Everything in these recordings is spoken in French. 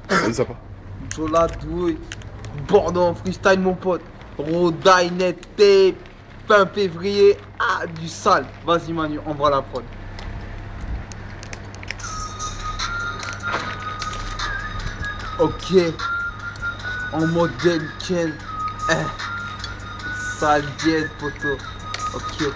Vas-y, ça part. Joe la douille. Bordeaux en freestyle, mon pote. Rodaille, net, tape. Fin février. Ah, du sale. Vas-y, Manu, envoie la prod. Ok. En mode Ken. Sale dièse, poto. Ok.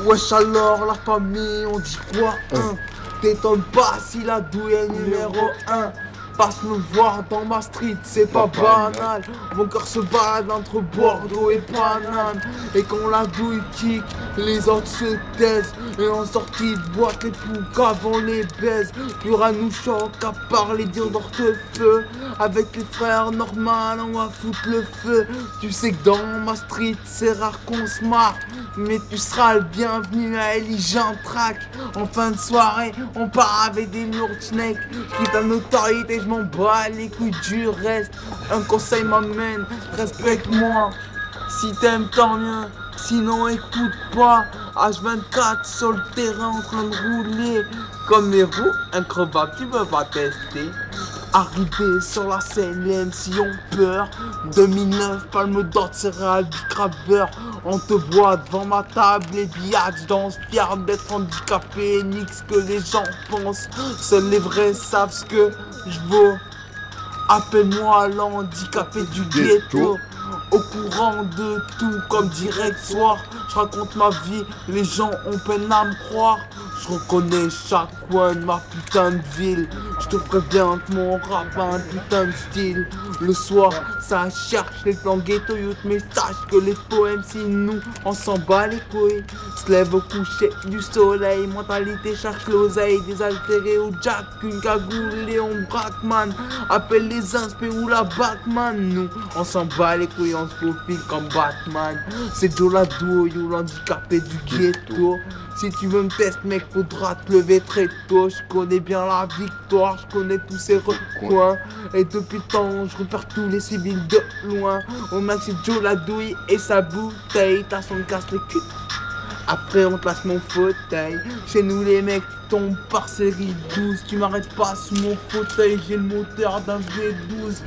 Wesh alors, la famille, on dit quoi, hein? T'étonnes pas si la douille est numéro 1. Passe me voir dans ma street, c'est pas banal. Mon cœur se balade entre Bordeaux et Paname. Et quand la douille kick, les autres se taisent. Et en sortie de boîte, les poucaves on les baise. Y'aura nous choc à part les dires d'orthefeu. Avec les frères normal, on va foutre le feu. Tu sais que dans ma street, c'est rare qu'on se marre. Mais tu seras le bienvenu à Elijah Track. En fin de soirée, on part avec des lourdes snakes. Quitte à notoriété, je m'en bats les couilles du reste. Un conseil m'amène, respecte-moi. Si t'aimes, tant mieux. Sinon, écoute pas. H24 sur le terrain en train de rouler. Comme mes roues, increvable, tu veux pas tester. Arrivé sur la scène, les MC ont peur. 2009, palme d'or, céréales du graveur. On te voit devant ma table, les billets, je danse fier d'être handicapé. Nix que les gens pensent, seuls les vrais savent ce que je vaux. Appelle-moi l'handicapé du ghetto. Au courant de tout comme direct soir. Je raconte ma vie, les gens ont peine à me croire. Je reconnais chaque coin de ma putain de ville. Je te préviens que mon rap a un putain de style. Le soir, ça cherche les plans ghetto youth. Mais sache que les poèmes, si nous, on s'en bat les couilles. Se lève au coucher du soleil. Mentalité cherche l'oseille. Désaltéré au jack, une cagoule, Léon Brackman. Appelle les inspects ou la Batman. Nous, on s'en bat les couilles, on se faufile comme Batman. C'est Joe la douille ou l'handicapé du ghetto. Si tu veux me tester, mec, faudra te lever très tôt. Je connais bien la victoire, je connais tous ces recoins. Et depuis le temps, je repère tous les civils de loin. Au max, c'est Joe la douille et sa bouteille. T'as son casse les culs. Après on place mon fauteuil. Chez nous les mecs tombent par série 12. Tu m'arrêtes pas sous mon fauteuil. J'ai le moteur d'un V12.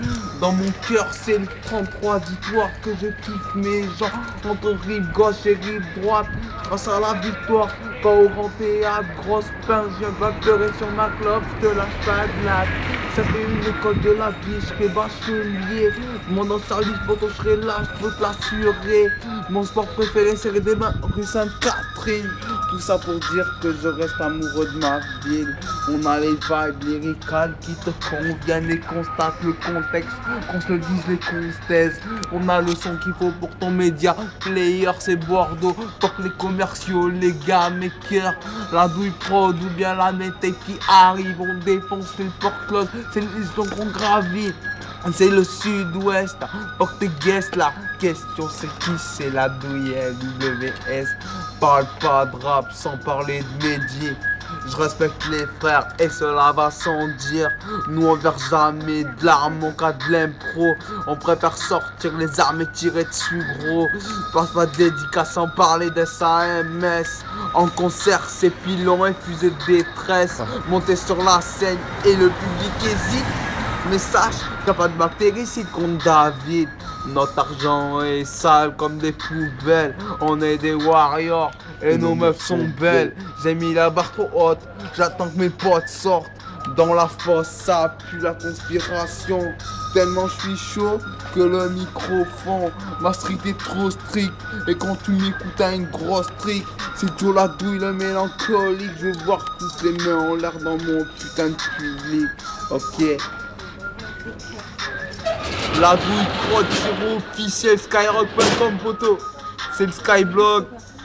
Dans mon cœur c'est le 33. Dis-toi que je kiffe mes gens entre rive gauche et rive droite. Grâce à la victoire, pas au grand théâtre. Grosse pince, je viens pas pleurer sur ma clope. Je te lâche pas de latte. Ça fait une école de la vie, je serai bachelier. Mon nom service, poto, je serai là, je peux te l'assurer. Mon sport préféré, c'est des mains rue Sainte-Catherine. Tout ça pour dire que je reste amoureux de ma ville. On a les vibes lyricales qui te conviennent et constatent le contexte. Qu'on se le dise, les qu'on se taise. On a le son qu'il faut pour ton média. Player, c'est Bordeaux. Pour les commerciaux, les gars, mes cœurs. La douille prod ou bien la nette qui arrive. On défonce le porte-close. C'est l'histoire qu'on gravit. C'est le sud-ouest. Pour tes guests, la question c'est qui c'est la douille LWS. Parle pas de rap sans parler de médias. Je respecte les frères et cela va sans dire. Nous on verse jamais de l'arme en cas de l'impro. On préfère sortir les armes et tirer dessus gros. Passe pas de dédicace sans parler de SAMS. En concert c'est pilon et fusée de détresse. Monter sur la scène et le public hésite. Mais sache qu'il n'y a pas de bactéricide contre David. Notre argent est sale comme des poubelles. On est des warriors et nos meufs sont belles. J'ai mis la barre trop haute, j'attends que mes potes sortent. Dans la fosse ça pue la conspiration. Tellement je suis chaud que le micro fond. Ma street est trop stricte. Et quand tu m'écoutes t'as une grosse trick. C'est Joe la douille le mélancolique. Je veux voir toutes les mains en l'air dans mon putain de public. Ok. La douille prod sur officiel Skyrock.com photo. C'est le Skyblog,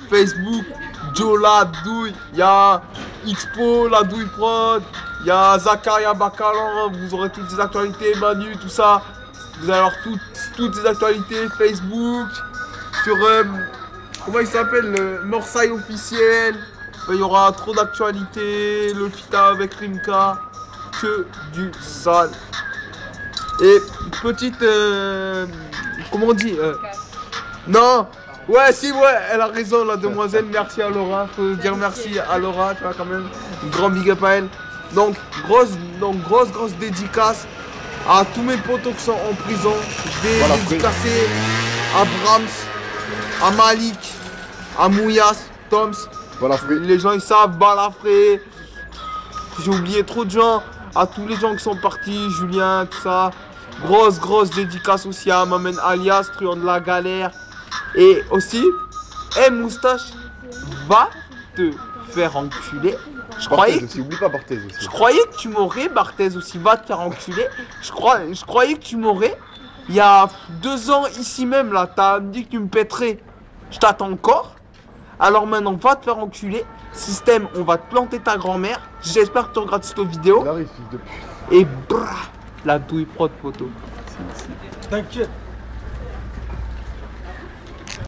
Facebook, Joe la douille. Y'a Expo, la douille prod. Y'a Zakaria Bakalan. Vous aurez toutes ces actualités, Manu, tout ça. Vous allez avoir toutes ces actualités. Facebook. Sur comment il s'appelle, le Morsay officiel. Il y aura trop d'actualités. Le Fita avec Rimka. Que du sale. Et petite, comment on dit non, ouais, si, ouais, elle a raison, la demoiselle. Merci à Laura, faut dire merci à Laura, tu vois, quand même. Grand big up à elle. Donc, grosse dédicace à tous mes potos qui sont en prison. Je vais dédicacer à Brahms, à Malik, à Mouyas, Toms. Les gens ils savent, Balafré. J'ai oublié trop de gens. À tous les gens qui sont partis, Julien, tout ça. Grosse dédicace aussi à Mamen Alias, truand de la galère. Et aussi, Moustache, va te faire enculer. Je croyais que tu m'aurais, Barthez aussi, va te faire enculer. Je croyais que tu m'aurais. Il y a 2 ans, ici même, là, t'as dit que tu me pèterais. Je t'attends encore. Alors maintenant, va te faire enculer. Système, on va te planter ta grand-mère. J'espère que tu regardes cette vidéo. Et brrr, la douille prod, poteau. T'inquiète.